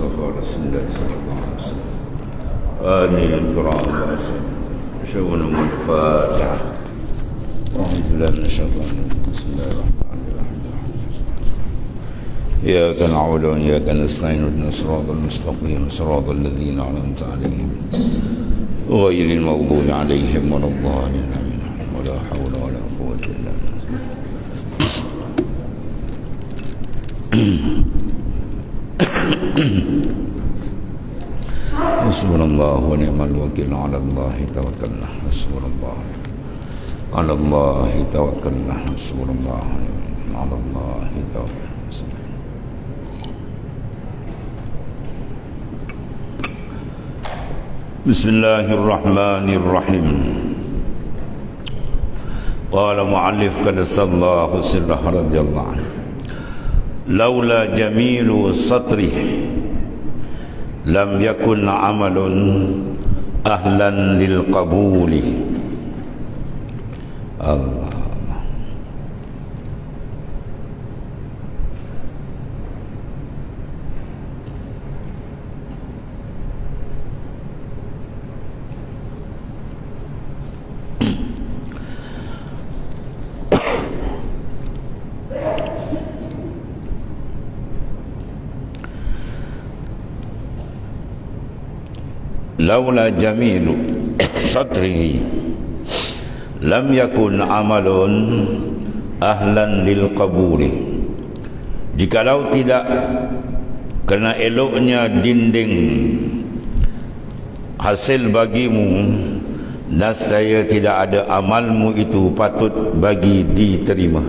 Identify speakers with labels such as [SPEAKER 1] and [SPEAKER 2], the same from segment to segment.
[SPEAKER 1] المصطفى رسول الله صلى الله عليه وسلم آمين الكرام شؤون الفاتحة أعوذ بالله من الشيطان بسم الله الرحمن الرحيم إياك نعبد وإياك نستعين اهدنا الصراط المستقيم صراط الذين أنعمت عليهم غير المغضوب عليهم ولا الضالين آمين ولا حول ولا قوة إلا بالله حسبنا الله ونعم الوكيل على الله توكلنا حسبنا الله على الله توكلنا حسبنا الله على الله توكلنا بسم الله الرحمن الرحيم قال معلف قدس الله سره رضي الله عنه لولا جميل سطره لم يكن عمل أهلا للقبول الله laula jamilu satrihi lam yakun amalun ahlan lil qabuli. Jikalau tidak kerana eloknya dinding hasil bagimu, nescaya tidak ada amalmu itu patut bagi diterima.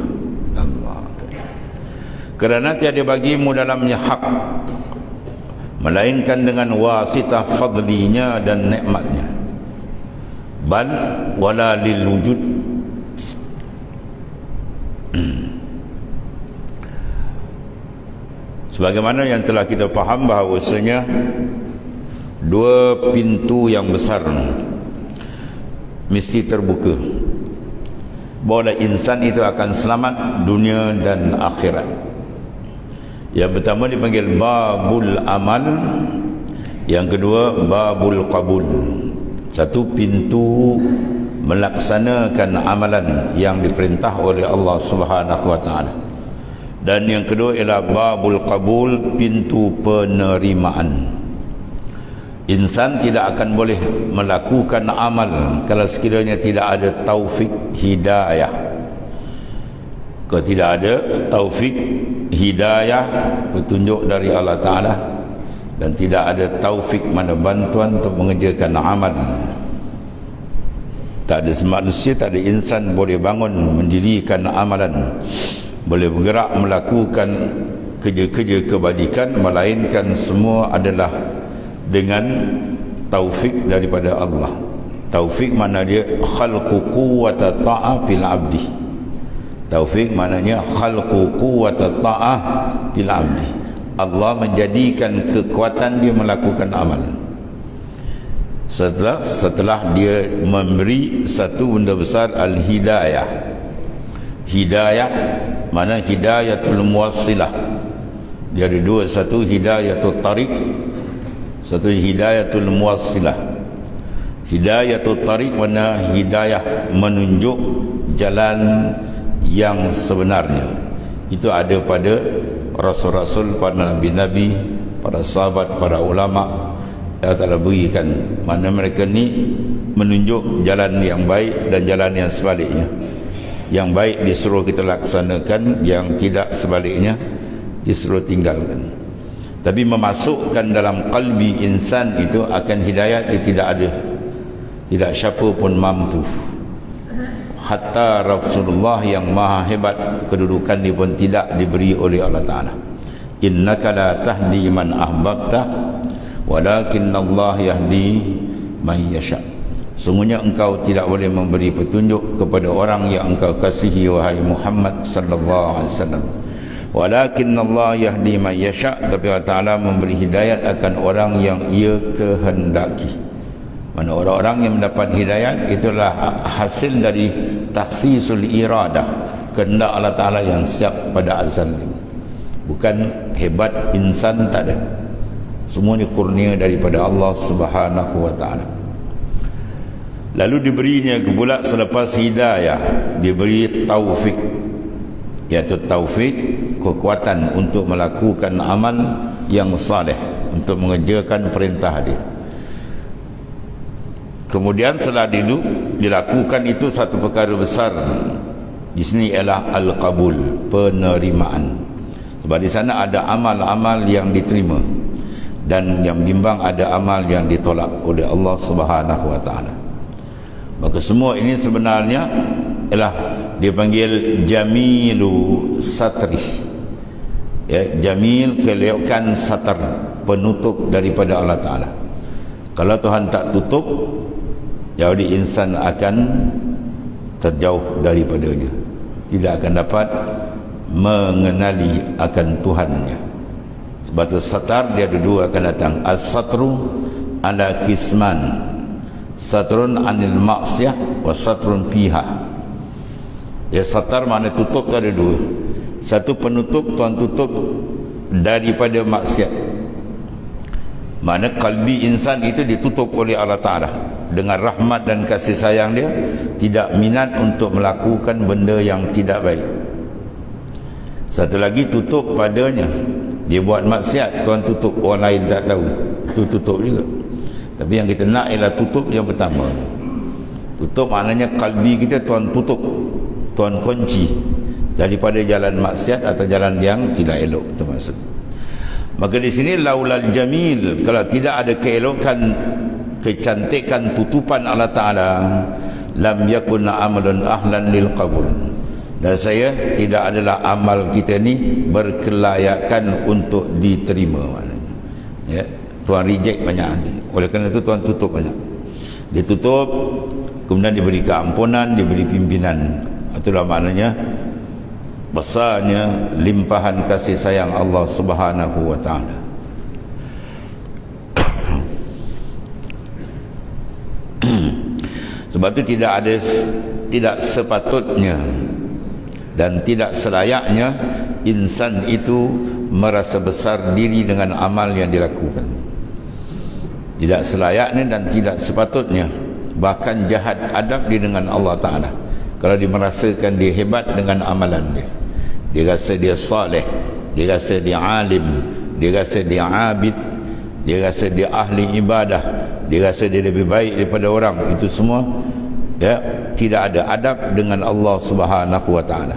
[SPEAKER 1] Allah, kerana tiada bagimu dalamnya hak melainkan dengan wasitah fadlinya dan nikmatnya. Bal wala lil wujud sebagaimana yang telah kita faham bahawasanya dua pintu yang besar mesti terbuka bahawa insan itu akan selamat dunia dan akhirat. Yang pertama dipanggil babul amal, yang kedua babul qabul. Satu pintu melaksanakan amalan yang diperintah oleh Allah Subhanahu wa taala. Dan yang kedua ialah babul qabul, pintu penerimaan. Insan tidak akan boleh melakukan amal kalau sekiranya tidak ada taufik hidayah. Kalau tidak ada taufik hidayah, petunjuk dari Allah Ta'ala, dan tidak ada taufik mana bantuan untuk mengerjakan amal, tak ada manusia, tak ada insan boleh bangun mendirikan amalan, boleh bergerak melakukan kerja-kerja kebajikan, melainkan semua adalah dengan taufik daripada Allah. Taufik makna dia khalqu quwwata ta'a fil abdi. Taufik maknanya khalqu quwwata ta'ah bil 'abdi. Allah menjadikan kekuatan dia melakukan amal. Setelah dia memberi satu benda besar, al-hidayah. Hidayah mana hidayatul muwassilah. Dia ada dua, satu hidayatul tariq, satu hidayatul muwassilah. Hidayatul tariq mana hidayah menunjuk jalan yang sebenarnya. Itu ada pada rasul-rasul, pada nabi-nabi, para sahabat, para ulama. Allah Ta'ala berikan mana mereka ni menunjuk jalan yang baik dan jalan yang sebaliknya. Yang baik disuruh kita laksanakan, yang tidak sebaliknya disuruh tinggalkan. Tapi memasukkan dalam kalbi insan itu akan hidayat dia tidak ada. Tidak siapa pun mampu. Hatta Rasulullah yang maha hebat kedudukan dia pun tidak diberi oleh Allah Ta'ala. Innaka la tahdi man ahbabta walakinna Allah yahdi man yasha. Sungguhnya engkau tidak boleh memberi petunjuk kepada orang yang engkau kasihi wahai Muhammad sallallahu alaihi wasallam. Walakinna Allah yahdi man yasha, tapi Allah Ta'ala memberi hidayat akan orang yang ia kehendaki. Mana orang-orang yang mendapat hidayat itulah hasil dari takhsisul iradah, kehendak Allah Ta'ala yang siap pada azal. Bukan hebat insan, tak ada. Semua ni kurnia daripada Allah Subhanahu wa taala. Lalu diberinya pula selepas hidayah, diberi taufik, iaitu taufik, kekuatan untuk melakukan amal yang saleh, untuk mengerjakan perintah dia. Kemudian setelah dilakukan itu, satu perkara besar di sini ialah al-qabul, penerimaan. Sebab di sana ada amal-amal yang diterima, dan yang bimbang ada amal yang ditolak oleh Allah Subhanahu wa taala. Maka semua ini sebenarnya ialah dipanggil jamilu satri. Ya, jamil, keleokan satar, penutup daripada Allah taala. Kalau Tuhan tak tutup, jadi insan akan terjauh daripadanya, tidak akan dapat mengenali akan Tuhannya. Sebab itu satar dia ada dua akan datang. As-satru ala kisman, satrun anil maksiyah wa satrun fiha. Ya, satar makna tutup tu ada dua. Satu penutup, Tuhan tutup daripada maksiat. Makna kalbi insan itu ditutup oleh Allah Ta'ala dengan rahmat dan kasih sayang dia, tidak minat untuk melakukan benda yang tidak baik. Satu lagi tutup padanya, dia buat maksiat, Tuhan tutup, orang lain tak tahu, itu tutup juga. Tapi yang kita nak ialah tutup yang pertama. Tutup maknanya kalbi kita Tuhan tutup, Tuhan kunci daripada jalan maksiat atau jalan yang tidak elok, itu maksud. Maka di sini laulal jamil, kalau tidak ada keelokan, kecantikan tutupan Allah Ta'ala, lam yakun amalun ahlan lil qabul. Dan saya tidak adalah amal kita ni berkelayakan untuk diterima, maknanya. Ya, Tuhan reject banyak nanti. Oleh kerana itu Tuhan tutup banyak. Dia tutup, kemudian diberi keampunan, diberi pimpinan. Itulah maknanya besarnya limpahan kasih sayang Allah Subhanahu wa taala. Sebab itu tidak sepatutnya dan tidak selayaknya insan itu merasa besar diri dengan amal yang dilakukan. Tidak selayaknya dan tidak sepatutnya, bahkan jahat adab dia dengan Allah Ta'ala kalau dia merasakan dia hebat dengan amalan dia. Dia rasa dia saleh, dia rasa dia alim, dia rasa dia abid, dia rasa dia ahli ibadah, dia rasa dia lebih baik daripada orang. Itu semua ya, tidak ada adab dengan Allah Subhanahu wa taala.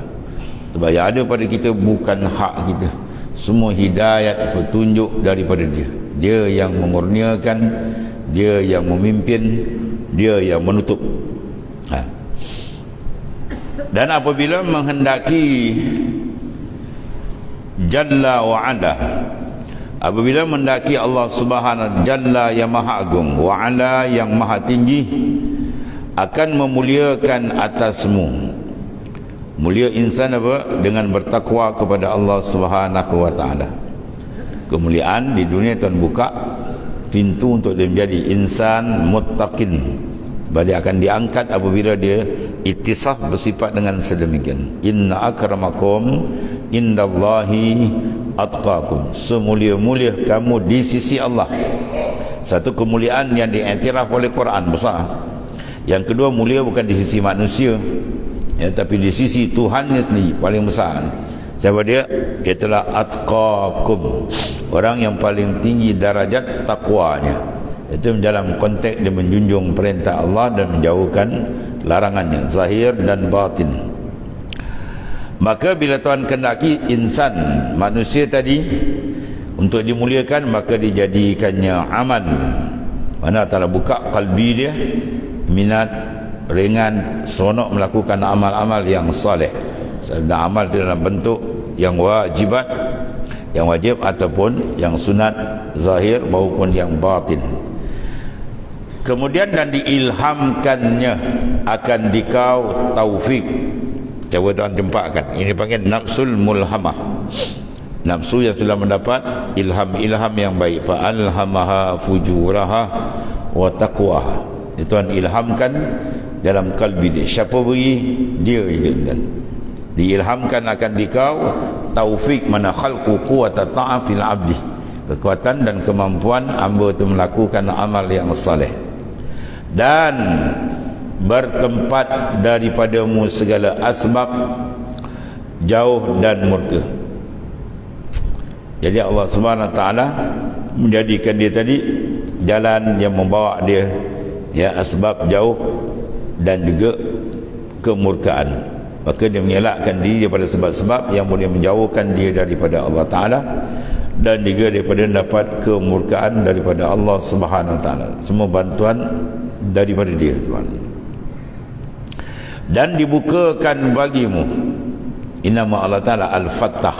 [SPEAKER 1] Sebab yang ada pada kita bukan hak kita. Semua hidayat, petunjuk daripada dia. Dia yang memurniakan, dia yang memimpin, dia yang menutup. Dan apabila menghendaki Jalla wa Ala, apabila mendaki Allah Subhanahu Jalla yang maha agung, wa Ala yang maha tinggi, akan memuliakan atasmu. Mulia insan apa? Dengan bertakwa kepada Allah Subhanahu wa taala. Kemuliaan di dunia Tuhan buka pintu untuk dia menjadi insan muttaqin. Dia akan diangkat apabila dia ittisaf bersifat dengan sedemikian. Inna akramakum indallahi atqakum. Semulia-mulia kamu di sisi Allah. Satu kemuliaan yang diiktiraf oleh Quran besar. Yang kedua, mulia bukan di sisi manusia, ya, tapi di sisi Tuhannya sendiri paling besar. Siapa dia? Itulah atqakum, orang yang paling tinggi darajat takwanya. Itu dalam konteks dia menjunjung perintah Allah dan menjauhkan larangannya, zahir dan batin. Maka bila Tuhan kehendaki insan, manusia tadi, untuk dimuliakan, maka dijadikannya amal. Mana Ta'ala buka kalbi dia, minat, ringan, seronok melakukan amal-amal yang soleh. Dan amal itu dalam bentuk yang wajibat, yang wajib ataupun yang sunat, zahir maupun yang batin. Kemudian dan diilhamkannya akan dikau taufik. Coba Tuhan jempakkan. Ini panggil nafsul mulhamah. Nafsu yang telah mendapat ilham-ilham yang baik. Fa'alhamaha fujuraha wa taqwaha. Itu Tuhan ilhamkan dalam kalbi dia. Siapa beri? Dia juga. Diilhamkan akan dikau taufik, mana khalqu quwata ta'afil abdi, kekuatan dan kemampuan hamba itu melakukan amal yang saleh, dan bertempat daripadamu segala asbab jauh dan murka. Jadi Allah Subhanahu Wa Taala menjadikan dia tadi jalan yang membawa dia, ya, asbab jauh dan juga kemurkaan. Maka dia mengelakkan diri daripada sebab-sebab yang boleh menjauhkan dia daripada Allah Ta'ala, dan juga daripada dapat kemurkaan daripada Allah Subhanahu Wa Taala. Semua bantuan daripada dia, Tuhan. Dan dibukakan bagimu, innama Allah Ta'ala Al-Fattah,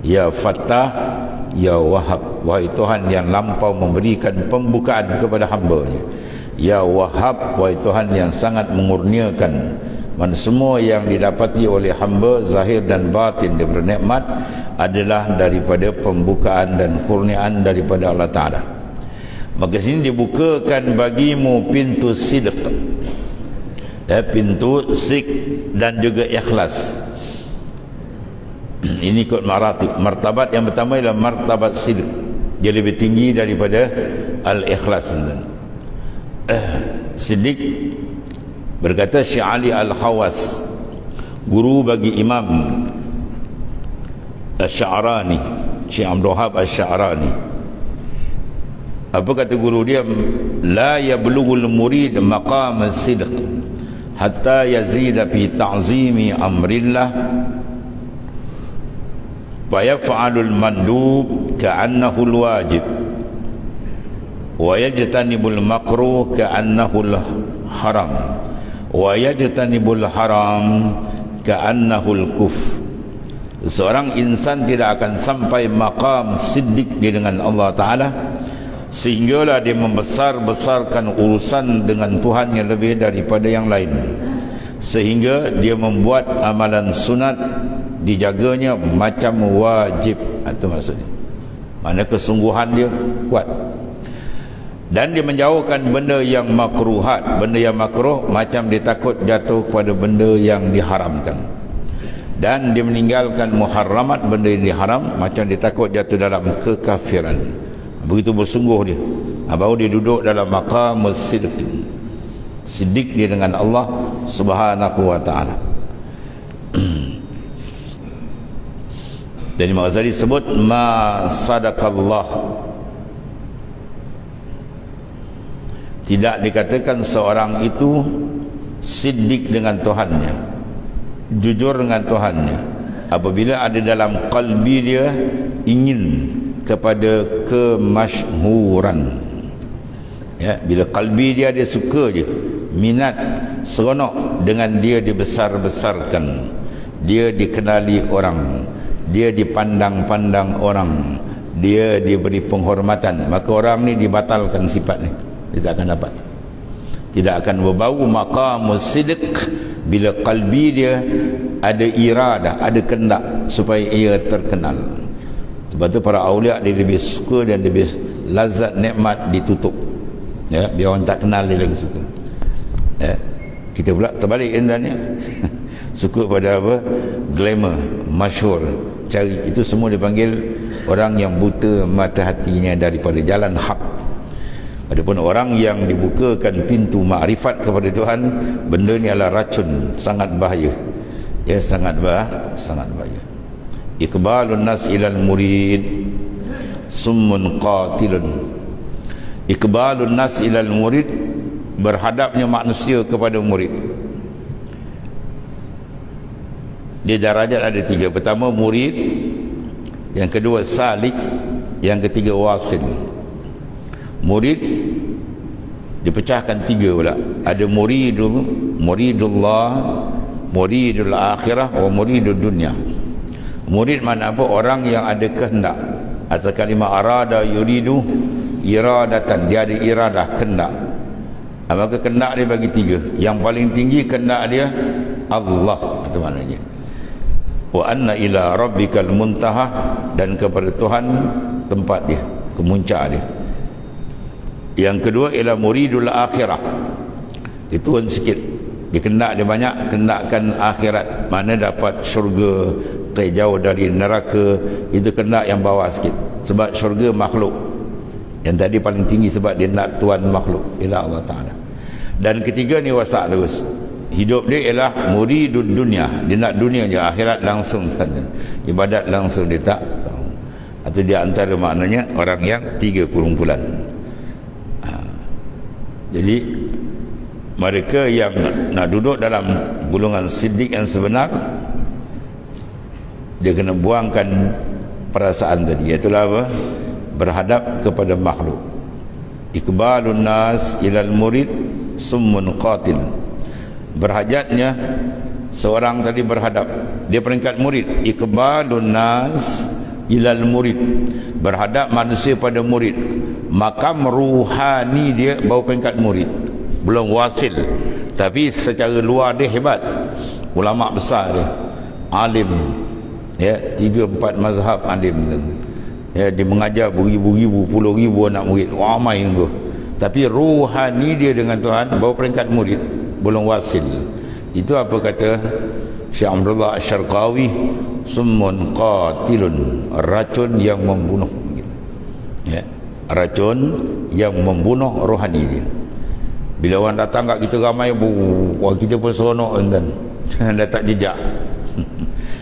[SPEAKER 1] ya Fattah, ya Wahab, wahai Tuhan yang lampau memberikan pembukaan kepada hamba-Nya. Ya Wahab, wahai Tuhan yang sangat mengurniakan mana semua yang didapati oleh hamba zahir dan batin daripada nikmat adalah daripada pembukaan dan kurniaan daripada Allah Ta'ala. Maka sini dibukakan bagimu pintu sidq, pintu sidq dan juga ikhlas. Ini ikut maratib. Martabat yang pertama ialah martabat sidq, dia lebih tinggi daripada al-ikhlas. Sidq, berkata Syekh Ali Al-Khawas, guru bagi Imam Asy-Sya'rani, Syekh Abdul Wahab Asy-Sya'rani. Apa kata guru dia? La yablughul murid maqam as-sidq hatta yazida fi ta'zimi amrillah wa yaf'alul mandub ka'annahu al-wajib wa yajtanibul makruh ka'annahu al-haram wa yajtanibul haram ka'annahu al-kuf. Seorang insan tidak akan sampai maqam siddiq dia dengan Allah Ta'ala sehinggalah dia membesar-besarkan urusan dengan Tuhan yang lebih daripada yang lain, sehingga dia membuat amalan sunat dijaganya macam wajib. Itu maksudnya, mana kesungguhan dia kuat. Dan dia menjauhkan benda yang makruhat. Benda yang makruh macam dia takut jatuh kepada benda yang diharamkan. Dan dia meninggalkan muharramat, benda yang diharam, macam dia takut jatuh dalam kekafiran. Begitu bersungguh dia, baru dia duduk dalam maqam siddiq, siddiq dia dengan Allah Subhanahu Wa Ta'ala. Dan Imam Ghazali sebut ma sadaqallah, tidak dikatakan seorang itu siddiq dengan Tuhannya, jujur dengan Tuhannya, apabila ada dalam qalbi dia ingin kepada kemasyhuran. Ya, bila qalbi dia suka je, minat, seronok dengan dia dibesar-besarkan, dia dikenali orang, dia dipandang-pandang orang, dia diberi penghormatan, maka orang ni dibatalkan sifat ni, dia tak akan dapat, tidak akan berbau maqamus sidq bila qalbi dia ada iradah, ada kehendak supaya ia terkenal. Sebab tu para awliya dia lebih suka dan lebih lazat nikmat ditutup, ya, biar orang tak kenal dia lagi suka. Ya, kita pula terbalik endanya. Suka pada apa? Glamour, masyhur, cari. Itu semua dipanggil orang yang buta mata hatinya daripada jalan hak. Adapun orang yang dibukakan pintu makrifat kepada Tuhan, benda ni adalah racun, sangat bahaya. Ya, sangat bahaya. Iqbalun nas ilal murid summun qatilun. Iqbalun nas ilal murid, berhadapnya manusia kepada murid. Dia darajat ada 3. Pertama murid, yang kedua salik, yang ketiga wasil. Murid dipecahkan 3 pula. Ada muridullah, muridul akhirah, wa muridul dunya. Murid mana apa? Orang yang ada kehendak. Asal kalimah arada yuridu iradatan, dia ada iradah, kehendak. Maka kehendak dia bagi 3. Yang paling tinggi kehendak dia Allah, itu maknanya. Wa anna ila rabbikal muntaha, dan kepada Tuhan tempat dia, kemuncak dia. Yang kedua ialah muridul akhirah, itu pun sikit. Dia kehendak dia banyak, kehendakkan akhirat, mana dapat syurga, jauh dari neraka, itu kehendak yang bawah sikit. sebab syurga makhluk. Yang tadi paling tinggi sebab dia nak tuan makhluk, ialah Allah Ta'ala. Dan ketiga ni wasak terus. Hidup dia ialah muridud dunia, dia nak dunia je, akhirat langsung saja, ibadat langsung dia tak tahu. Atau dia antara maknanya orang yang tiga kumpulan. Jadi mereka yang nak duduk dalam golongan siddiq yang sebenar, dia kena buangkan perasaan tadi, iaitu apa? Berhadap kepada makhluk. Iqbalun nas ilal murid summun qatil. Berhajatnya seorang tadi berhadap, dia peringkat murid. Iqbalun nas ilal murid, berhadap manusia pada murid. Makam ruhani dia baru peringkat murid, belum wasil. Tapi secara luar dia hebat, ulama besar dia, alim, ya, 3-4 mazhab alim, ya, dia mengajar beribu-ribu, puluh ribu anak murid, ramai tu. Tapi ruhani dia dengan Tuhan baru peringkat murid, belum wasil. Itu apa kata Syekh Abdullah Asy-Syarqawi, summun qatilun, racun yang membunuh, ya, racun yang membunuh rohani dia. Bila orang datang kat kita ramai, kita pun seronok kan, dah tak jejak.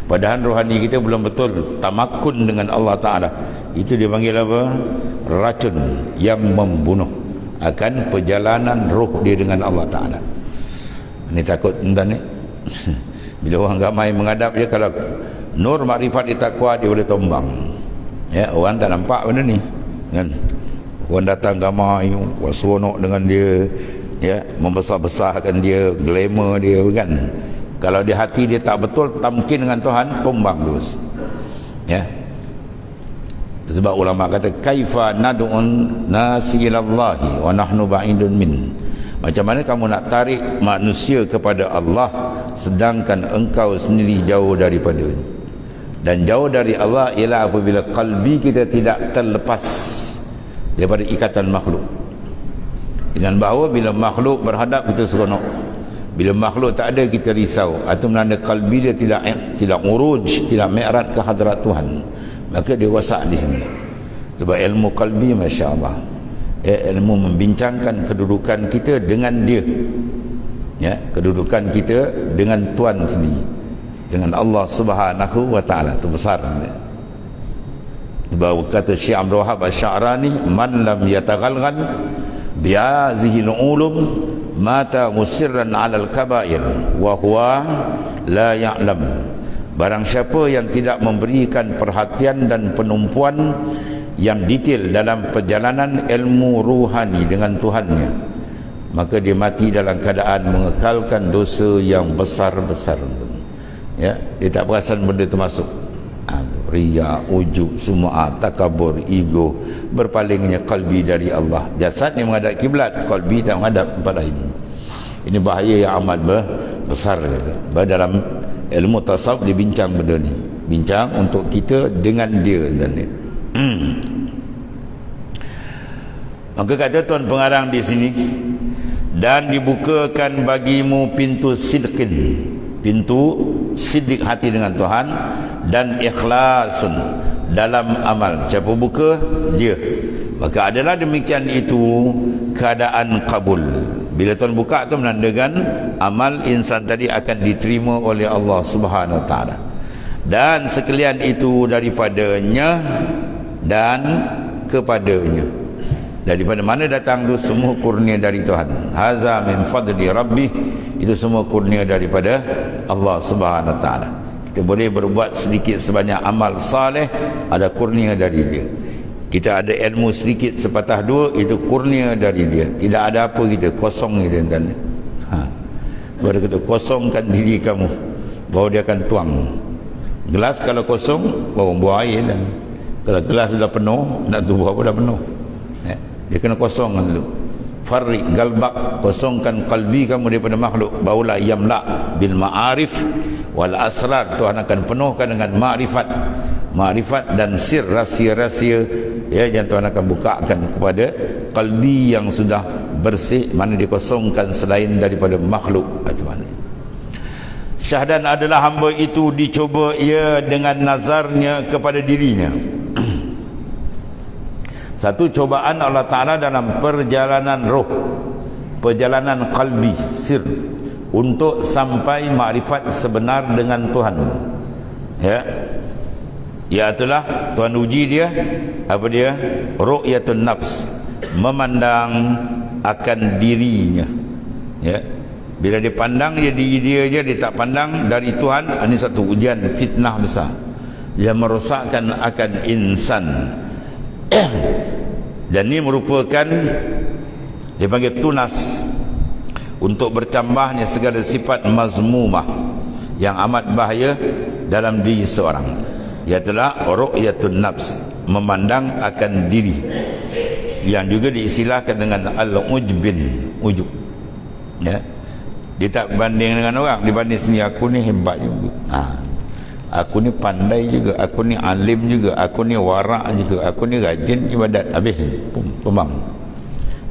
[SPEAKER 1] Padahal rohani kita belum betul tamakun dengan Allah Ta'ala. Itu dia panggil apa? Racun yang membunuh akan perjalanan roh dia dengan Allah Ta'ala. Ini takut entah ni. Bila orang ramai menghadap dia, kalau nur makrifat dia tak kuat, dia boleh tombang, ya. Orang tak nampak benda ni kan. Orang datang ramai, orang seronok dengan dia, ya, membesar-besarkan dia, glamour dia kan. Kalau di hati dia tak betul, tamkin dengan Tuhan, tumbang terus, ya. Sebab ulama kata kaifa nad'un nasi ilallahi wa nahnu ba'idun min. Macam mana kamu nak tarik manusia kepada Allah sedangkan engkau sendiri jauh daripadanya. Dan jauh dari Allah ialah apabila qalbi kita tidak terlepas daripada ikatan makhluk. Dengan bahawa bila makhluk berhadap, kita seronok. Bila makhluk tak ada, kita risau. Atau menanda qalbi dia tidak uruj, tidak mi'raj ke hadrat Tuhan. Maka dia wasak di sini. Sebab ilmu qalbi, masya-Allah, ilmu membincangkan kedudukan kita dengan dia, ya, kedudukan kita dengan Tuhan sendiri, dengan Allah Subhanahu wa Ta'ala. Itu besar. Bahawa kata Syekh Abdul Wahab Asy-Sya'rani, man lam yataghalghal bi'azihil ulum mata musirran 'alal kaba'ir wa huwa la ya'lam. Barang siapa yang tidak memberikan perhatian dan penumpuan yang detail dalam perjalanan ilmu ruhani dengan Tuhannya, maka dia mati dalam keadaan mengekalkan dosa yang besar-besar. Ya, dia tak perasan benda itu masuk. Riya, ujub, sum'ah, takabur, ego, berpalingnya qalbi dari Allah. Jasad yang menghadap kiblat, qalbi tak menghadap tempat lain. Ini bahaya yang amat besar. Dalam ilmu tasawuf dibincang benda ni, bincang untuk kita dengan dia dan dia. Maka kata tuan pengarang di sini, dan dibukakan bagimu pintu sidqin, pintu siddiq hati dengan Tuhan, dan ikhlasun dalam amal. Siapa buka? Dia. Maka adalah demikian itu keadaan kabul. Bila Tuhan buka tu menandakan amal insan tadi akan diterima oleh Allah Subhanahu Wa Ta'ala. Dan sekalian itu daripadanya dan kepadanya. Daripada mana datang tu? Semua kurnia dari Tuhan. Haza min fadli rabbih, itu semua kurnia daripada Allah Subhanahu Wa Ta'ala. Kita boleh berbuat sedikit sebanyak amal saleh, ada kurnia dari dia. Kita ada ilmu sedikit sepatah dua, itu kurnia dari dia. Tidak ada apa kita, kosong kita kan. Baru kata kosongkan diri kamu, baru dia akan tuang. Gelas kalau kosong, baru buang air kan. Kalau gelas sudah penuh, nak tubuh apa dah penuh. Dia kena kosongkan dulu. Farriq galbak, kosongkan kalbi kamu daripada makhluk, barulah yamla bil ma'arif wal asrar. Tuhan akan penuhkan dengan ma'rifat dan sir, rahsia-rahsia, ya, yang Tuhan akan bukakan kepada kalbi yang sudah bersih, mana dikosongkan selain daripada makhluk. Itu mana syahdan adalah hamba itu dicuba ia dengan nazarnya kepada dirinya. Satu cobaan Allah Ta'ala dalam perjalanan roh, perjalanan qalbi, sir, untuk sampai makrifat sebenar dengan Tuhan. Ya, iaitulah Tuhan uji dia, apa dia? Ru'yatun nafs, memandang akan dirinya. Ya, bila dia pandang dia diri dia tak pandang dari Tuhan. Ini satu ujian, fitnah besar yang merosakkan akan insan. Dan ini merupakan, dipanggil tunas untuk bertambahnya segala sifat mazmumah yang amat bahaya dalam diri seorang, iaitulah ru'yatun nafs, memandang akan diri, yang juga diistilahkan dengan al-ujbin, ujub. Ya, dia tak banding dengan orang, dia banding sendiri. Aku ni hebat juga, aku ni pandai juga, aku ni alim juga, aku ni warak juga, aku ni rajin ibadat. Habis pembang.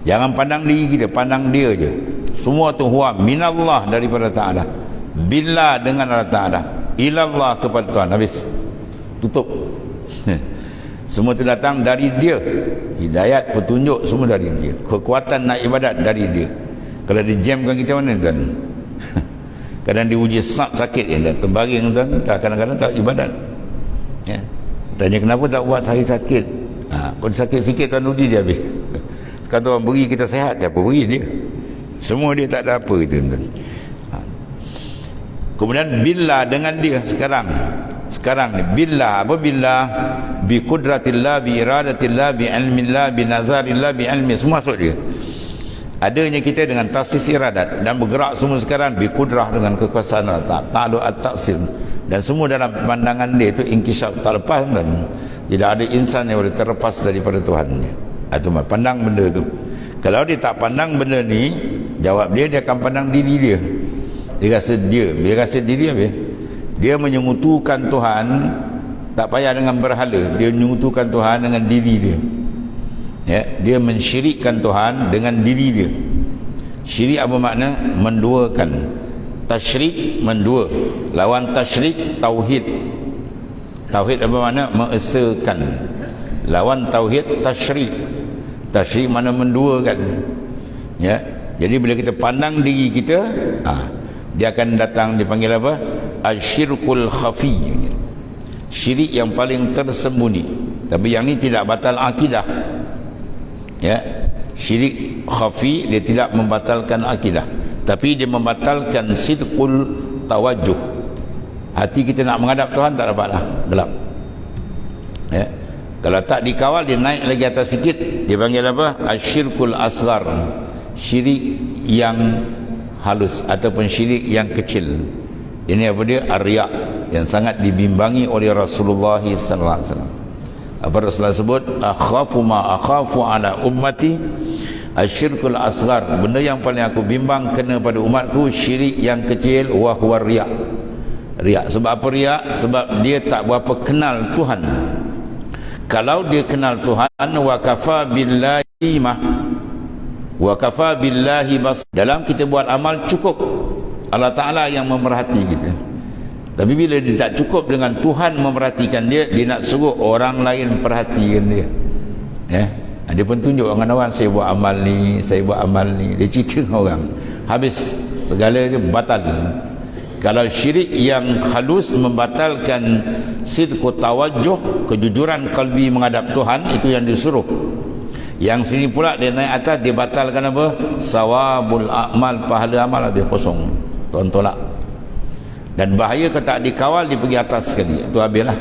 [SPEAKER 1] Jangan pandang diri kita, pandang dia je. Semua tu huwa minallah, daripada Ta'ala, billah dengan Allah Ta'ala, ilallah kepada Tuhan. Habis, tutup. Semua tu datang dari dia. Hidayat, petunjuk semua dari dia. Kekuatan nak ibadat dari dia. Kalau dijamkan kita mana tuan? Kadang diuji sakit ya, dah terbaring tuan, kadang-kadang tak ibadat. Ya. Tanya kenapa tak buat saya sakit? Kalau sakit sikit tuan uji dia habis. Kata orang beri kita sihat, apa beri dia? Semua dia tak ada apa itu tuan. Kemudian billah dengan dia sekarang ni billah, apa billah? Bi qudratillah, bi iradatillah, bi ilmillah, bi nazarillah, bi ilmi, semua masuk dia. Adanya kita dengan tasis iradat dan bergerak semua sekarang bi kudrah, dengan kekuasaan Allah Ta'ala, at-taksir, dan semua dalam pandangan dia itu inkishaf, tak lepas. Dan tidak ada insan yang boleh terlepas daripada Tuhannya. Itu pandang benda tu. Kalau dia tak pandang benda ni, jawab dia akan pandang diri dia. Dia rasa diri apa? Dia menyengutukan Tuhan, tak payah dengan berhala, dia menyengutukan Tuhan dengan diri dia. Ya, dia mensyirikkan Tuhan dengan diri dia. Syirik apa makna? Menduakan. Tasyrik, mendua. Lawan tasyrik, tauhid. Tauhid apa makna? Mengesakan. Lawan tauhid, tasyrik. Tasyrik mana menduakan. Ya, jadi bila kita pandang diri kita, dia akan datang, dipanggil apa? Asyirkul khafi, syirik yang paling tersembunyi. Tapi yang ni tidak batal akidah. Ya, syirik khafi dia tidak membatalkan akidah, tapi dia membatalkan sidqul tawajjuh. Hati kita nak menghadap Tuhan tak dapatlah, gelap. Ya, kalau tak dikawal dia naik lagi atas sikit, dia panggil apa? Asyirkul asghar, syirik yang halus ataupun syirik yang kecil. Ini apa dia? Ar-riya, yang sangat dibimbangi oleh Rasulullah sallallahu alaihi wasallam. Apa Rasulullah sebut? Akhafu ma akhafu ala ummati asyirkul asghar, benda yang paling aku bimbang kena pada umatku syirik yang kecil, wa huwa riya. Riya, sebab apa riya? Sebab dia tak berapa kenal Tuhan. Kalau dia kenal Tuhan, wa kafa billahi wa kafa billahi bas, dalam kita buat amal cukup Allah Ta'ala yang memerhati kita. Tapi bila dia tak cukup dengan Tuhan memerhatikan dia, dia nak suruh orang lain perhatikan dia. Ya, dia pun tunjuk orang-orang, saya buat amal ni, saya buat amal ni, dia cerita orang. Habis segala dia batal. Kalau syirik yang halus membatalkan sidqu tawajjuh, kejujuran kalbi menghadap Tuhan, itu yang disuruh. Yang sini pula dia naik atas, dia batalkan apa? Sawabul a'mal, pahala amal habis kosong, Tuhan tolak. Dan bahaya kalau tak dikawal, dia pergi atas sekali, itu habislah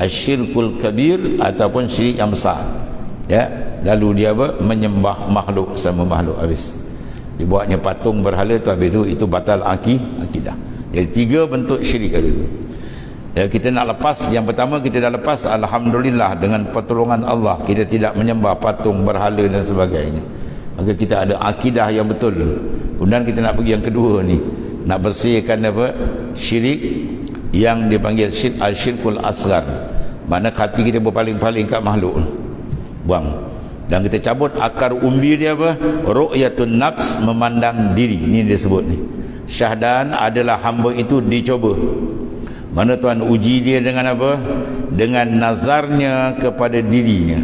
[SPEAKER 1] asyirkul kabir ataupun syirik yang besar. Ya, lalu dia apa? Menyembah makhluk sama makhluk, habis. Dibuatnya patung berhala, tu habis itu batal akidah. Jadi 3 bentuk syirik ada tu. Ya, kita nak lepas. Yang pertama kita dah lepas, alhamdulillah, dengan pertolongan Allah kita tidak menyembah patung berhala dan sebagainya. Maka kita ada akidah yang betul. Kemudian kita nak pergi yang kedua ni, nak bersihkan apa? Syirik yang dipanggil syirkul asghar, mana hati kita berpaling-paling kat makhluk, buang. Dan kita cabut akar umbi dia apa? Ru'yatun nafs, memandang diri. Ini dia sebut ni. Syahdan adalah hamba itu dicoba. Mana Tuhan uji dia dengan apa? Dengan nazarnya kepada dirinya.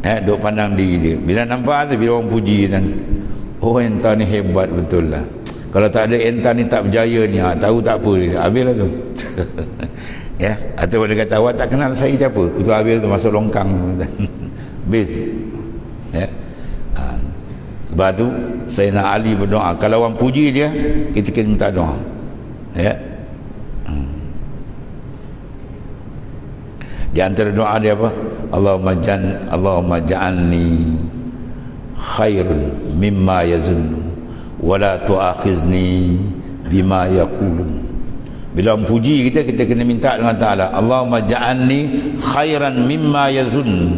[SPEAKER 1] Duk pandang diri dia. Bila nampak tu, bila orang puji kan, oh entah ni hebat betul lah. Kalau tak ada entah ni tak berjaya ni, tahu tak apa dia, habislah tu. Ya, atau dia kata awak tak kenal saya siapa, itu habis tu, masuk longkang. Habis. Ya. Sebab tu Sayyidina Ali berdoa, kalau orang puji dia, kita kena minta doa. Ya. Di antara doa dia apa? Allahumma ja'alni khairun mimma yazunnu wala tu'akhizni bima yaqulun. Bila orang puji kita kena minta dengan Ta'ala, Allahumma ja'alni khairan mimma yazunnu,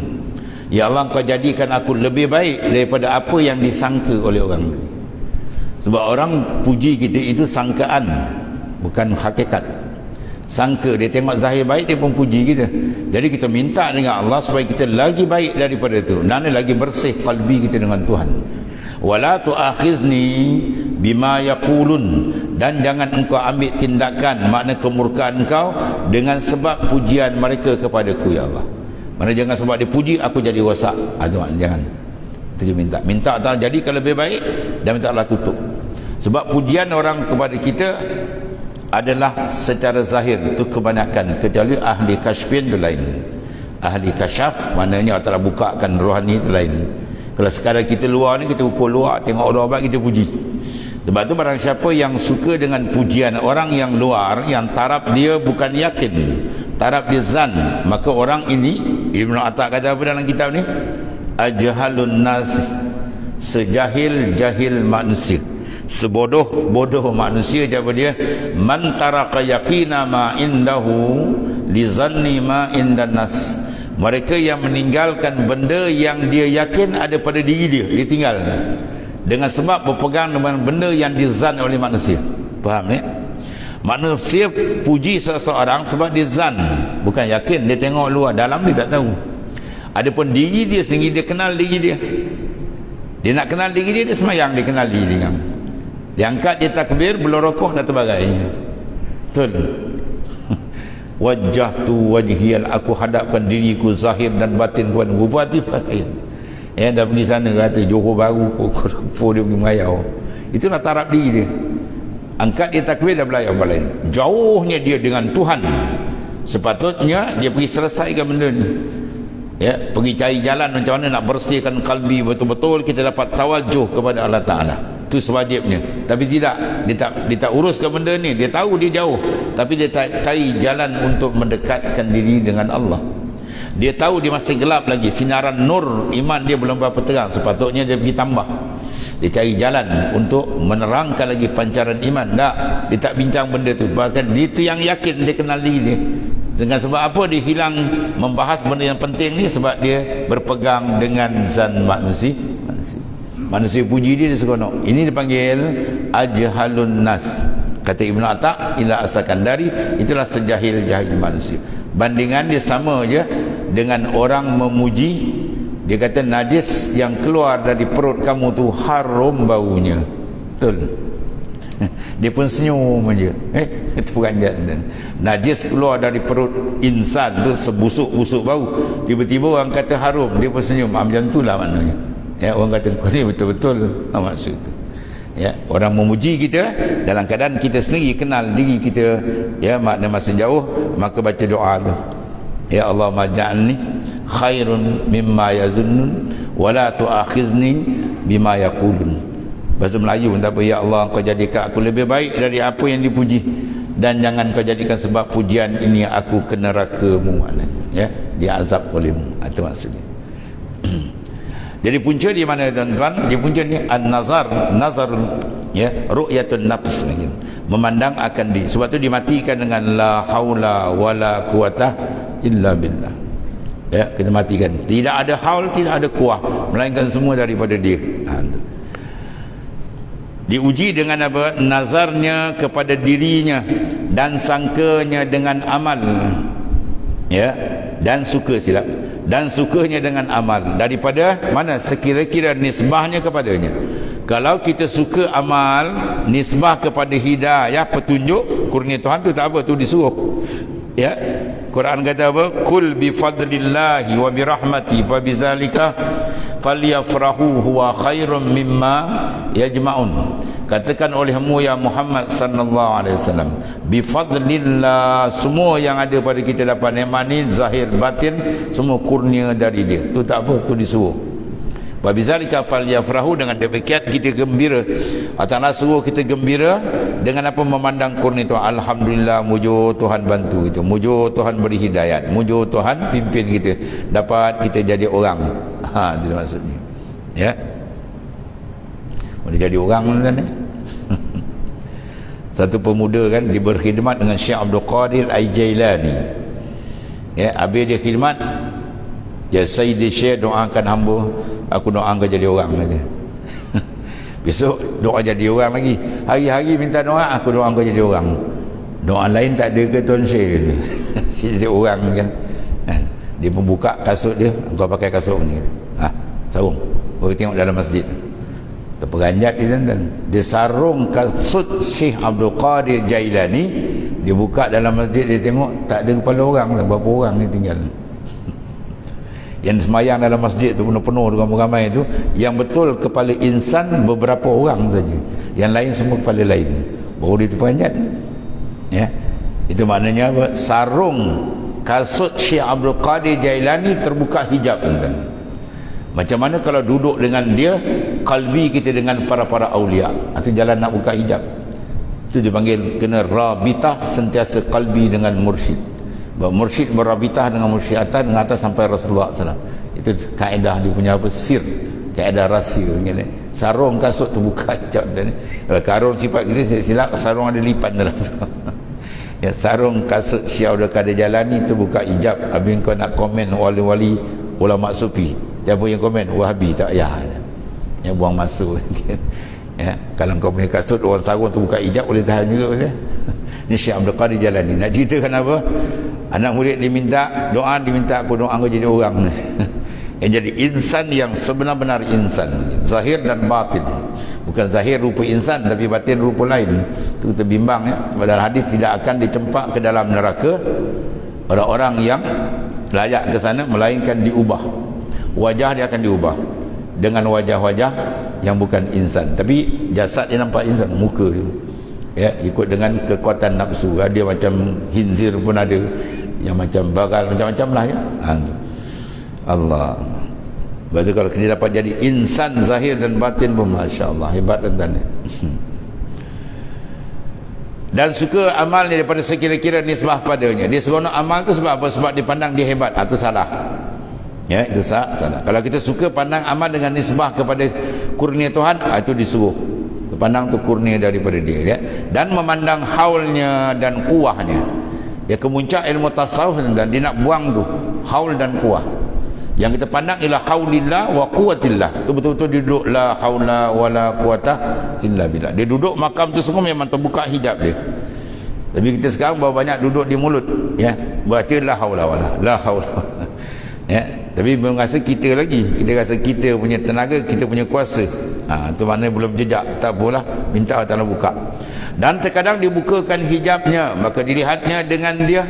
[SPEAKER 1] ya Allah kau jadikan aku lebih baik daripada apa yang disangka oleh orang. Sebab orang puji kita itu sangkaan, bukan hakikat. Sangka, dia tengok zahir baik, dia pun puji kita. Jadi kita minta dengan Allah supaya kita lagi baik daripada itu, dan lagi bersih kalbi kita dengan Tuhan. Wala tu'akhizni bima yaqulun, dan jangan engkau ambil tindakan, makna kemurkaan engkau dengan sebab pujian mereka kepadaku, ya Allah. Mana jangan sebab dia puji aku jadi rosak. Jangan. Itu dia minta Allah jadikan lebih baik, dan minta Allah tutup. Sebab pujian orang kepada kita adalah secara zahir, itu kebanyakan, kecuali ahli kasyfin itu lain. Ahli kasyaf maknanya Allah Ta'ala bukakan rohani itu lain. Kalau sekarang kita luar ni, kita ukur luar, tengok orang baik, kita puji. Sebab tu barang siapa yang suka dengan pujian orang yang luar, yang taraf dia bukan yakin, taraf dia zan, maka orang ini, Ibn Atta kata apa dalam kitab ni, ajhalun nas, sejahil-jahil manusia, sebodoh-bodoh manusia. Siapa dia? Man taraka yaqina ma indahu li zanni ma indan nas. Mereka yang meninggalkan benda yang dia yakin ada pada diri dia, dia tinggal dengan sebab berpegang dengan benda yang dizan oleh manusia. Faham ni? Manusia puji seseorang sebab dia zan, bukan yakin. Dia tengok luar, dalam dia tak tahu. Adapun diri dia sendiri, dia kenal diri dia. Dia nak kenal diri dia, dia semayang, dia kenal diri dia. Dia angkat, dia takbir, belum rokok dan sebagainya. Betul. Wajjahtu wajhiyal, aku hadapkan diriku zahir dan batin kepada bupati fakir. Dah pergi sana, kata Johor Baru, Kuala dia pergi mengayau. Itulah taraf diri dia. Angkat dia takbir dan belayar lain. Jauhnya dia dengan Tuhan. Sepatutnya dia pergi selesaikan benda ni. Ya, pergi cari jalan macam mana nak bersihkan kalbi betul-betul kita dapat tawajuh kepada Allah Ta'ala. Itu sewajibnya. Tapi tidak, dia tak uruskan benda ni. Dia tahu dia jauh, tapi dia tak cari jalan untuk mendekatkan diri dengan Allah. Dia tahu dia masih gelap lagi, sinaran nur iman dia belum berapa terang, sepatutnya dia pergi tambah. Dia cari jalan untuk menerangkan lagi pancaran iman. Tak, dia tak bincang benda tu. Bahkan dia tu yang yakin, dia kenal diri dia. Dengan sebab apa dia hilang membahas benda yang penting ni? Sebab dia berpegang dengan zan manusia. Manusia puji dia seronok. Ini dipanggil ajhalun nas. Kata Ibn Atta, ila As-Sakandari, itulah sejahil-jahil manusia. Bandingan dia sama je dengan orang memuji. Dia kata najis yang keluar dari perut kamu tu harum baunya. Betul. Dia pun senyum aja. Itu bukan najis keluar dari perut insan tu sebusuk-busuk bau. Tiba-tiba orang kata harum, dia pun senyum. Macam itulah maknanya. Ya, orang kata kau ni betul-betul maksud itu. Ya, orang memuji kita dalam keadaan kita sendiri kenal diri kita, ya, makna masa jauh, maka baca doa tu. Ya Allah, maj'alni khairun mimma yazunnun wala tu'akhizni bima yaqulun. Bahasa Melayu tak apa, ya Allah kau jadikan aku lebih baik dari apa yang dipuji, dan jangan kau jadikan sebab pujian ini aku ke neraka-Mu, maknanya, ya, diazab oleh-Mu. Itu maksudnya. Jadi punca di mana tuan-tuan? Di punca ni an-nazar, nazarun, ya, ru'yatun nafs, memandang akan diri. Sebab tu dimatikan dengan la haula wala quwata illa billah. Ya, kita matikan. Tidak ada haul, tidak ada kuah, melainkan semua daripada dia. Diuji dengan apa? Nazarnya kepada dirinya dan sangkanya dengan amal. Ya, dan suka silap. Dan sukanya dengan amal. Daripada mana? Sekira-kira nisbahnya kepadanya. Kalau kita suka amal, nisbah kepada hidayah, petunjuk, kurnia Tuhan tu tak apa, tu disuruh. Ya, Quran kata apa? Kul bi fadlillahi wa bi rahmati fa bizalika falyafrahu huwa khairum mimma yajma'un. Katakan olehmu ya Muhammad sallallahu alaihi wasallam, bi fadlillah, semua yang ada pada kita dapat nikmat ni zahir batin semua kurnia dari dia. Tu tak apa, tu disuruh. Wa bizalika falyafrahu, dengan demikian kita gembira. Allah suruh kita gembira dengan apa? Memandang kurnia itu. Alhamdulillah, mujur Tuhan bantu kita, mujur Tuhan beri hidayat, mujur Tuhan pimpin kita dapat kita jadi orang. Itu maksudnya. Ya. Boleh jadi orang kan ni. Satu pemuda kan dia berkhidmat dengan Syekh Abdul Qadir Al-Jailani. Ya, habis dia khidmat, ya Sayyidi Syekh doakan hamba, aku doakan jadi orang lagi. Besok doa jadi orang lagi. Hari-hari minta doa, aku doakan jadi orang. Doa lain tak ada ke Tuan Syekh? Syekh jadi orang kan. Dia pun buka kasut dia, engkau pakai kasut ni. Sarung. Baru tengok dalam masjid. Terperanjat dia dan dia sarung kasut Syekh Abdul Qadir Jailani, dia buka dalam masjid, dia tengok tak ada kepala orang lah, berapa orang ni tinggal. Yang semayang dalam masjid tu penuh-penuh dengan ramai itu, yang betul kepala insan beberapa orang saja, yang lain semua kepala lain. Baru dia terperanjat. Ya. Itu maknanya apa? Sarung kasut Syekh Abdul Qadir Jailani terbuka hijab tuan. Macam mana kalau duduk dengan dia, kalbi kita dengan para-para awliya, atau jalan nak buka hijab. Itu dipanggil kena rabitah, sentiasa kalbi dengan mursyid. Mursyid berabitah dengan mursyid atas, dengan atas sampai Rasulullah SAW. Itu kaedah dia punya apa? Sir, kaedah rahsia. Sarung kasut terbuka hijab tadi. Kalau karung sifat kita silap, sarung ada lipat dalam tu. Ya, sarung kasut Syekh Abdul Qadir Jailani terbuka hijab. Habis kau nak komen wali-wali ulama sufi, siapa yang komen? Wahabi, tak payah. Yang buang masuk. Ya, kalau kau punya kasut orang sarung terbuka hijab boleh tahan juga. Ni Syekh Abdul Qadir Jailani nak ceritakan apa? Anak murid diminta doa, diminta aku doa kau jadi orang. Yang jadi insan yang sebenar-benar insan, zahir dan batin. Bukan zahir rupa insan tapi batin rupa lain. Itu kita bimbang ya. Padahal hadis tidak akan dicempak ke dalam neraka orang-orang yang layak ke sana, melainkan diubah. Wajah dia akan diubah dengan wajah-wajah yang bukan insan, tapi jasad dia nampak insan, muka dia ya, ikut dengan kekuatan nafsu. Ada macam khinzir pun ada, yang macam bagal, macam-macam lah ya. Allah. Berarti kalau kita dapat jadi insan zahir dan batin pun, Masya Allah, hebat tuan-tuan. Dan suka amal ni daripada sekira-kira nisbah padanya. Dia seronok amal tu sebab apa? Sebab dipandang dia hebat. Itu salah. Ya, itu salah. Kalau kita suka pandang amal dengan nisbah kepada kurnia Tuhan, itu disuruh. Pandang tu kurnia daripada dia ya. Dan memandang haulnya dan kuahnya. Ya, kemuncak ilmu tasawuf dan dia nak buang tu haul dan kuah. Yang kita pandang ialah haulillah wa quwatillah. Itu betul-betul dia duduk la haula wala quwata illa billah. Dia duduk makam tu semua memang terbuka hijab dia. Tapi kita sekarang baru banyak duduk di mulut ya, baca la haula wala la haula. Ya, tapi belum rasa kita lagi. Kita rasa kita punya tenaga, kita punya kuasa. Itu maknanya belum jejak. Tak apalah, minta Allah Ta'ala buka. Dan terkadang dibukakan hijabnya, maka dilihatnya dengan dia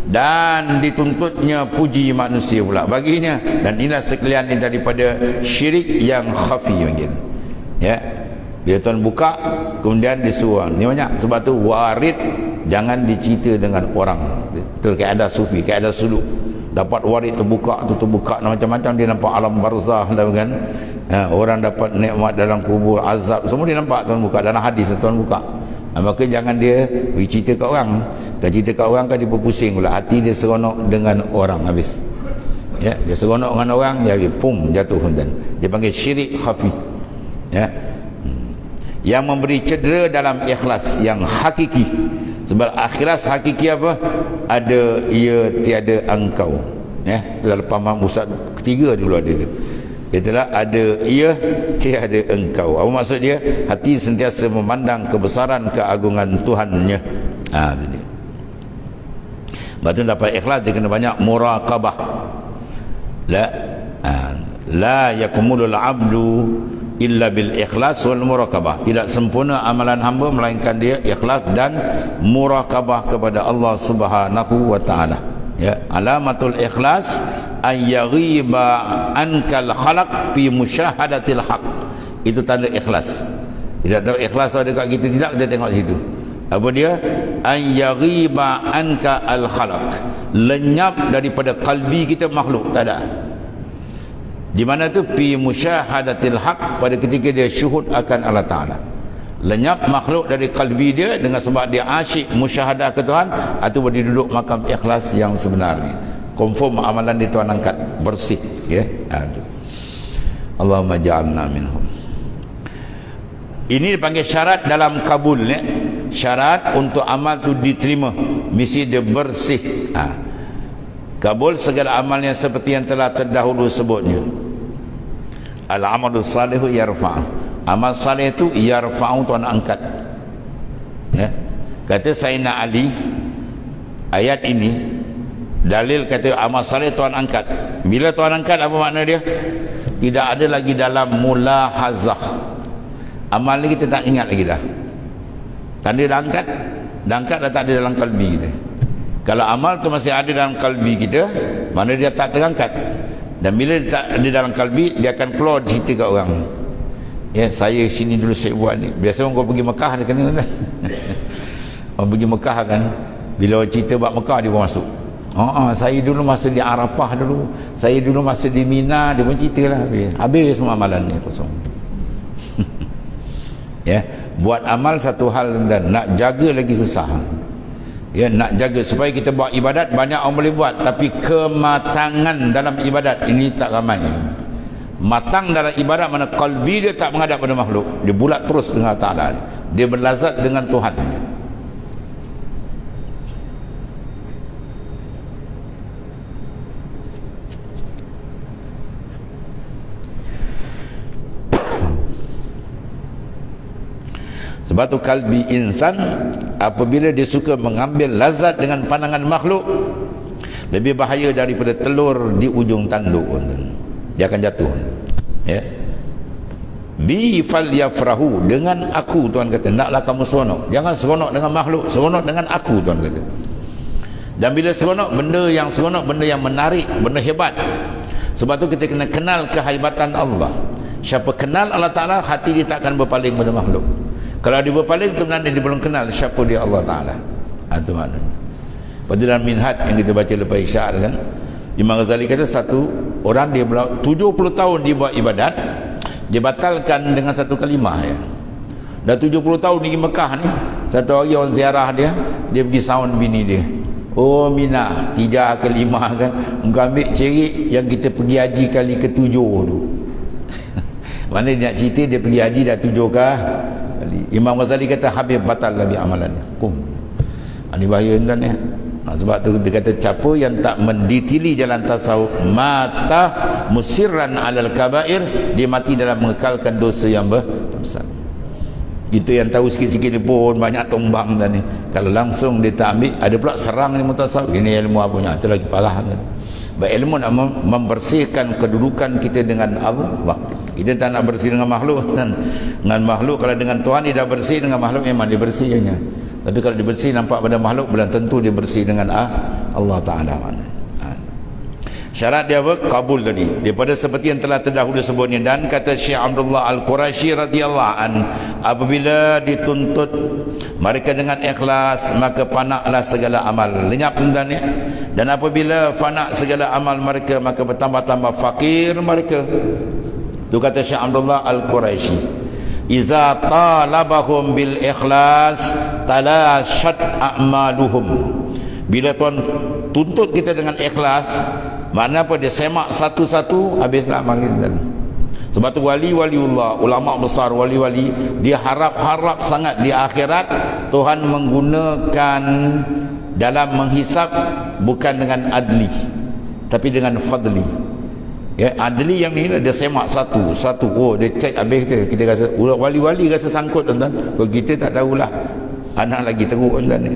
[SPEAKER 1] dan dituntutnya puji manusia pula baginya. Dan inilah sekalian ini daripada syirik yang khafi mungkin. Ya, dia Tuhan buka kemudian disuruh. Ni banyak. Sebab tu warid jangan dicerita dengan orang. Itu kaedah sufi, kaedah suluk. Dapat warid terbuka macam-macam, dia nampak alam barzah lah kan. Orang dapat nikmat dalam kubur, azab, semua dia nampak Tuhan buka dalam hadis Tuhan buka. Maka jangan dia bercerita kat orang. Kalau cerita kat orang kan dia berpusing pula, hati dia seronok dengan orang habis. Ya, dia seronok dengan orang, dia pum jatuh hutan. Dia panggil syirik khafi. Ya. Yang memberi cedera dalam ikhlas yang hakiki. Sebab ikhlas hakiki apa? Ada ia tiada engkau. Ya, dalam pemahaman Ustaz ketiga dulu ada dia. Itulah ada ia tiada engkau. Apa maksud dia? Hati sentiasa memandang kebesaran keagungan Tuhannya. Itu dia. Lepas tu dapat ikhlas dia kena banyak muraqabah. La yakmulul abdu illa bil ikhlas wal muraqabah. Tidak sempurna amalan hamba melainkan dia ikhlas dan muraqabah kepada Allah Subhanahu wa taala. Ya, alamatul ikhlas ay yaghiba ankal khalaq fi musyahadatil haq. Itu tanda ikhlas. Tidak tahu ikhlas ada kat kita tidak, kita tengok situ. Apa dia? Ay yaghiba anka al khalaq. Lenyap daripada kalbi kita makhluk, tak ada. Di mana tu fi musyahadatil haq, pada ketika dia syuhud akan Allah Taala. Lenyap makhluk dari kalbi dia dengan sebab dia asyik musyahadah ke Tuhan, atau dia duduk makam ikhlas yang sebenarnya. Konform amalan dia Tuhan angkat, bersih, ya. Allahumma ja'alna minhum. Ini dipanggil syarat dalam kabul, ya. Syarat untuk amal tu diterima, mesti dia bersih. Kabul segala amal yang seperti yang telah terdahulu sebutnya. Al-amalu salihu yarfa'. Amal salih itu yarfa'u, Tuhan angkat. Ya. Kata Sayyidina Ali, ayat ini dalil kata amal salih Tuhan angkat. Bila Tuhan angkat, apa makna dia? Tidak ada lagi dalam mulahazah. Amal ni kita tak ingat lagi dah. Tanda dah angkat, dah tak ada dalam kalbi kita. Kalau amal tu masih ada dalam kalbi kita, mana dia tak terangkat. Dan bila dia tak ada dalam kalbi, dia akan keluar cerita kat orang. Ya, saya sini dulu saya buat ni. Biasa orang pergi Mekah dia kena kan. Orang pergi Mekah kan, bila orang cerita buat Mekah dia pun masuk. Saya dulu masa di Arafah dulu, saya dulu masa di Mina, dia pun cerita lah. Habis semua amalan ni kosong. Ya, buat amal satu hal, dan nak jaga lagi susah. Ya, nak jaga supaya kita buat ibadat, banyak orang boleh buat, tapi kematangan dalam ibadat ini tak ramai. Matang dalam ibadat mana kalbi dia tak menghadap pada makhluk, dia bulat terus dengan Ta'ala, dia berlazat dengan Tuhannya. Sebab tu kalbi insan apabila dia suka mengambil lazat dengan pandangan makhluk, lebih bahaya daripada telur di ujung tanduk. Dia akan jatuh. Ya. Bi fal yafrahu, dengan aku, Tuhan kata, naklah kamu seronok. Jangan seronok dengan makhluk, seronok dengan aku, Tuhan kata. Dan bila seronok, benda yang seronok, benda yang menarik, benda hebat. Sebab tu kita kena kenal kehebatan Allah. Siapa kenal Allah Ta'ala, hati dia tak akan berpaling pada makhluk. Kalau dia berpaling, itu benar dia belum kenal siapa dia Allah Ta'ala. Itu maknanya. Pada dalam minhaj yang kita baca lepas isyak kan, Imam Ghazali kata satu orang dia 70 tahun dia buat ibadat, dia batalkan dengan satu kalimah ya. Dah 70 tahun pergi Mekah ni, satu hari orang ziarah dia pergi sound bini dia. Oh Mina, 3 ke 5 kan, engkau ambil cerik yang kita pergi haji kali ke-7 tu. Mana dia nak cerita dia pergi haji dah 7 kali. Imam Ghazali kata habis batal lagi amalannya. Ini bahaya kan ya. Sebab tu dia kata siapa yang tak mendetili jalan tasawuf mata musirran alal kabair, dia mati dalam mengekalkan dosa yang besar. Kita yang tahu sikit-sikit dia pun banyak tumbang dah ni. Kalau langsung dia tak ambil, ada pula serang ni mutasawuf. Ini ilmu apanya, itu lagi parah kan. Ilmu nak membersihkan kedudukan kita dengan Allah. Kita tak nak bersih dengan makhluk kan. Dengan makhluk, kalau dengan Tuhan dia dah bersih, dengan makhluk memang dia bersihnya. Tapi kalau dia bersih nampak pada makhluk, belum tentu dia bersih dengan Allah Ta'ala. Syarat dia apa? Kabul tadi. Daripada seperti yang telah terdahulu sebutnya. Dan kata Syekh Abdullah Al-Qurashi radhiyallahu an, apabila dituntut mereka dengan ikhlas, maka panaklah segala amal, lenyap dengannya. Dan apabila fana segala amal mereka, maka bertambah-tambah fakir mereka. Itu kata Syekh Abdullah Al-Qurashi. Iza talabahum bil ikhlas talashat a'maluhum. Bila Tuhan tuntut kita dengan ikhlas, makna apa? Dia semak satu-satu, habislah amal kita. Sebab tu wali-waliullah, ulama besar, wali-wali, dia harap-harap sangat di akhirat Tuhan menggunakan dalam menghisap bukan dengan adli, tapi dengan fadli. Ya, adli yang ni dia semak satu-satu. Oh, dia cek habis kita rasa wali-wali rasa sangkut tuan-tuan. Kalau kita tak tahulah, anak lagi teruk tuan-tuan ni.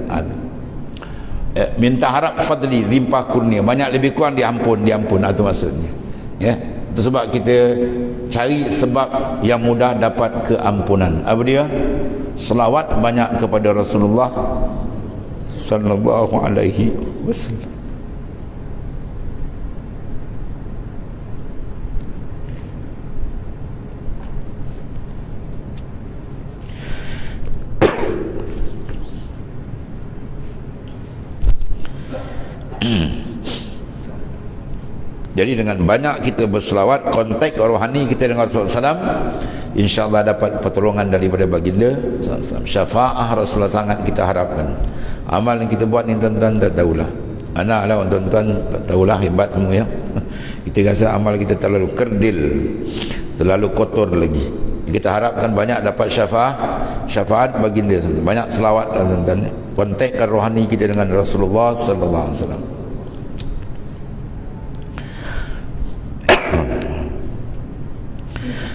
[SPEAKER 1] Minta harap fadli, limpah kurnia, banyak lebih kurang diampun itu maksudnya. Ya, Itu sebab kita cari sebab yang mudah dapat keampunan. Apa dia? Selawat banyak kepada Rasulullah sallallahu alaihi wasallam. Jadi dengan banyak kita berselawat, kontak rohani kita dengan Rasulullah SAW, insyaAllah dapat pertolongan daripada baginda SAW. Syafaah Rasulullah sangat kita harapkan. Amal yang kita buat ni tuan-tuan tak tahulah. Anak lah tuan-tuan tak tahulah, hebat semua ya. Kita rasa amal kita terlalu kerdil, terlalu kotor lagi. Kita harapkan banyak dapat syafaat baginda SAW. Banyak selawat tuan-tuan. Kontakkan rohani kita dengan Rasulullah SAW.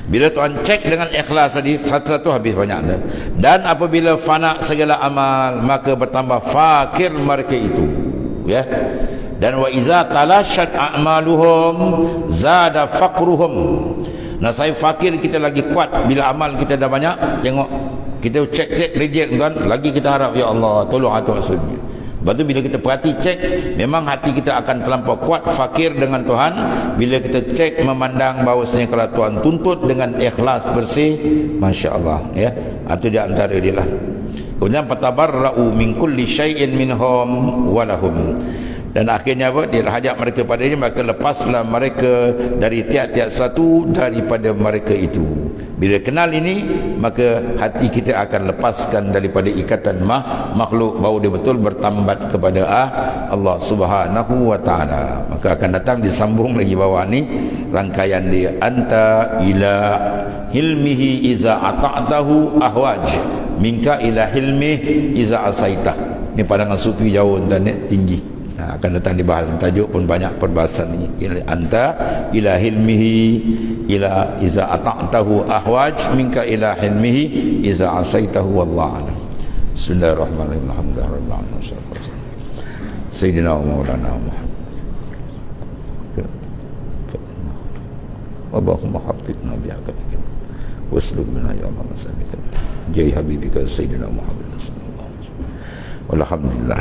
[SPEAKER 1] Bila Tuhan cek dengan ikhlas tadi, satu-satu habis banyak. Dan apabila fana segala amal, maka bertambah fakir mereka itu, ya. Dan wa iza talashat a'maluhum zada faqruhum. Nah, saya fakir kita lagi kuat bila amal kita dah banyak. Tengok kita cek reject kan, lagi kita harap ya Allah tolong atur maksudnya. Lepas tu bila kita perhati cek, memang hati kita akan terlampau kuat fakir dengan Tuhan. Bila kita cek memandang bahawasanya kalau Tuhan tuntut dengan ikhlas bersih, Masya Allah ya. Itu di antara dia lah. Kemudian fatabarra'u min kulli syai'in minhum walahum. Dan akhirnya apa? Dia hajat mereka padanya, maka lepaslah mereka dari tiap-tiap satu daripada mereka itu. Bila kenal ini, maka hati kita akan lepaskan daripada ikatan makhluk, bahawa dia betul bertambat kepada Allah Subhanahu wa ta'ala. Maka akan datang disambung lagi bawah ni rangkaian dia, anta ila hilmihi iza ata'tahu ahwaj minka ila hilmih iza asaitah. Ini pandangan sufi jauh dan tinggi. Nah, akan datang dibahas, tajuk pun banyak perbahasan ini. Anta ila hilmihi ila iza ata'tahu ahwaj minka ila hilmihi iza asaitahu wallahu a'lam. Bismillahirrahmanirrahim. Alhamdulillah. Sayyidina wa maulana Muhammad. Allahumma hafizni bi'aka wasluk bina ya Allah masalika jai habibika sayyidina Muhammad sallallahu alaihi wasallam. Walhamdulillah.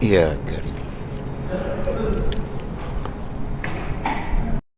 [SPEAKER 1] Ya Karim.